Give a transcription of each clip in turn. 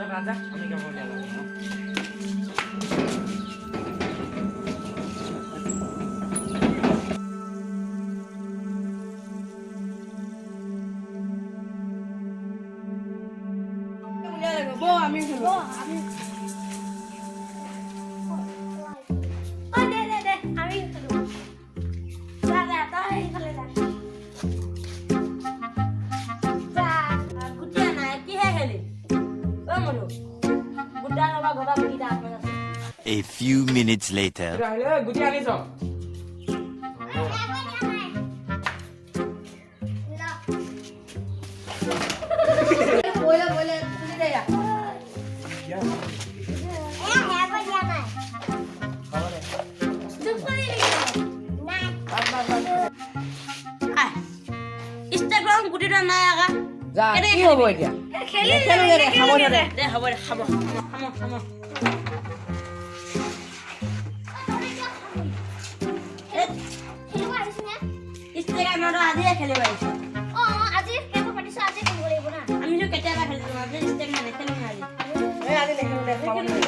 রাজা আমি কেমন লাগে A few minutes later. Instagram গুটিটা নাই আগা যা কি হ'ব এতিয়া খেলো দে খাব দে হ'ব দে খাব Instagram আজি খেলিব আহিছো আজি খেলিব পাতিছো আজি খেলিব লাগিব না আমি তো কেতিয়াবা খেলিছো আজি Instagram নেখেলো না আজি আজি দেখো দে খাব দে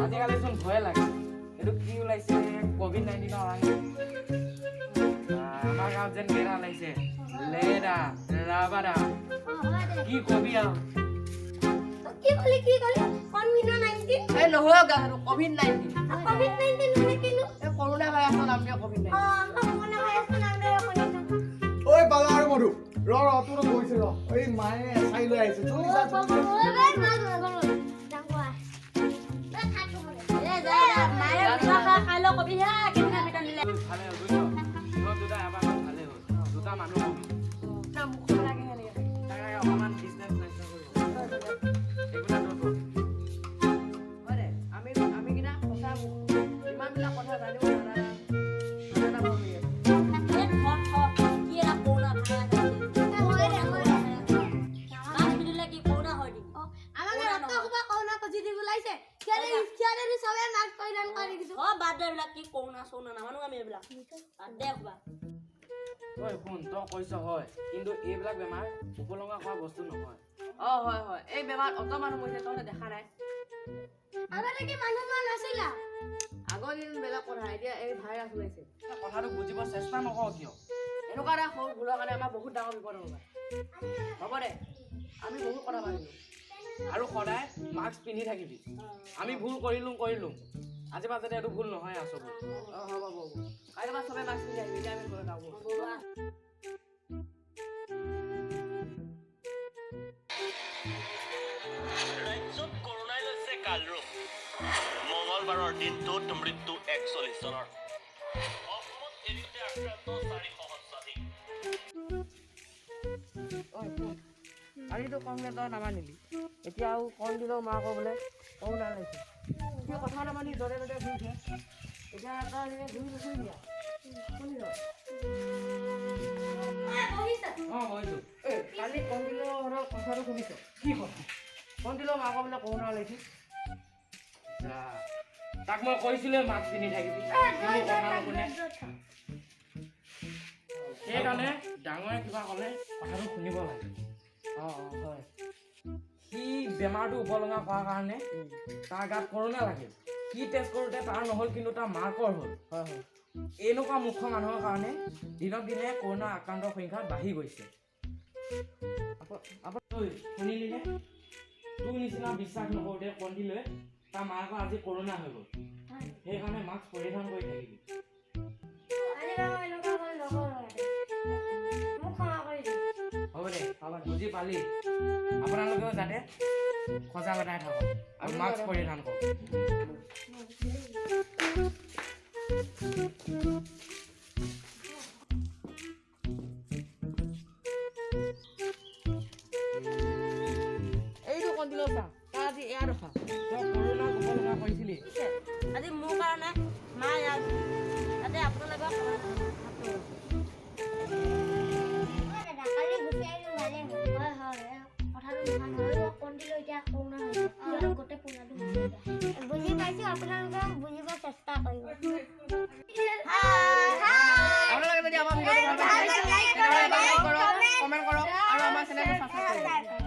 আজিকালি চোন ভয় লাগে এইটো কি ওলাইছে COVID-19 আমাৰ গাঁৱত যেন লেৰা ওলাইছে লেৰা ৰাবাৰা কি কবি আৰু কি কলি COVID-19 এই নহয় গাঁৱত COVID-19 মানে কিনো এই কৰোনা ভাইৰাছৰ নাম দিয়া COVID-19 কৰোনা ভাইৰাছৰ নাম দিয়া শুনিছো ঐ বালা আৰু মধু তোৰ গৈছে এই মায়ে চাই লৈ আহিছে কিন্তু এইবিলাক বেমাৰ উপলংঘা খোৱা বস্তু নহয় হয় এই বেমাৰ অত মানুহ মৰিছে তহঁতে দেখা নাই আগৰ দিন বেলেগ কথা এতিয়া এই ভাইৰাছ ওলাইছে কথাটো বুজিব চেষ্টা নকৰ কিয় এনেকুৱা এটা সৰু ভুলৰ কাৰণে আমাৰ বহুত ডাঙৰ বিপদ হ'ব দে আমি বহুত কথা ভাবিলো আৰু সদায় মাস্ক পিন্ধি থাকিবি আমি ভুল কৰিলো আজি পৰা যাতে এইটো ভুল নহয় আচলতে হ'ব কাইলৈ পৰা চবে মাস্ক পিন্ধি আহিবি আমি ঘৰত যাওঁ ৰাজ্যত কৰোনাই লৈছে কালৰূপ মঙলবাৰৰ দিনটোত মৃত্যু 41 জনৰ অসমত এদিনতে আক্ৰান্ত 400 আজিতো কংগ্ৰেছ তই নামানিলি এতিয়া আৰু কল দিলেও মা আকৌ বোলে কৰোনা লৈছে কিয় কথা নামানি য'তে ত'তে ঘূৰিছে এতিয়া তই ঘূৰি দিয়া শুনি বহিছো কালি কণ্ডিলৰ কথাটো শুনিছ কি কথা কণ্ডিলৰ মাকৰ বোলে কৰোনা ওলাইছে তাক মই কৈছিলো মাস্ক পিন্ধি থাকিবি সেইকাৰণে ডাঙৰে কিবা ক'লে কথাটো শুনিব লাগে হয় সি বেমাৰটো উপলংঘা কৰাৰ কাৰণে তাৰ গাত কৰোনা লাগে সি টেষ্ট কৰোঁতে তাৰ নহ'ল কিন্তু তাৰ মাকৰ হ'ল হয় এনেকুৱা মুখ্য মানুহৰ কাৰণে দিনক দিনে কৰোনা আক্ৰান্তৰ সংখ্যা বাঢ়ি গৈছে শুনিলি নে তোৰ নিচিনা বিশ্বাস নকৰোঁতে কণ্ডিলৈ তাৰ মাকৰ আজি কৰোনা হৈ গ'ল সেইকাৰণে মাস্ক পৰিধান কৰি থাকিবি হ'ব দে বুজি পালি আপোনালোকেও যাতে সজাগতাই থাকক আৰু মাস্ক পৰিধান কৰক এইটো কণ্টিনিউ চা তাৰ আজি এয়া ৰখা তই কৰোণা হ'ব লগা হৈছিলি পিছে আজি মোৰ কাৰণে মা ইয়াত তাতে আপোনালোকৰ দাদা কালি গুচি আহিলো ভালে হ'ল হয় হয় কথাটো নোহোৱা নহ'ল কণ্টিলো এতিয়া কৰোণা হৈছে সিহঁতৰ গোটেই পোনাটো গুচি যায় বুজি পাইছো আপোনালোকে বুজিব চেষ্টা কৰিব হাই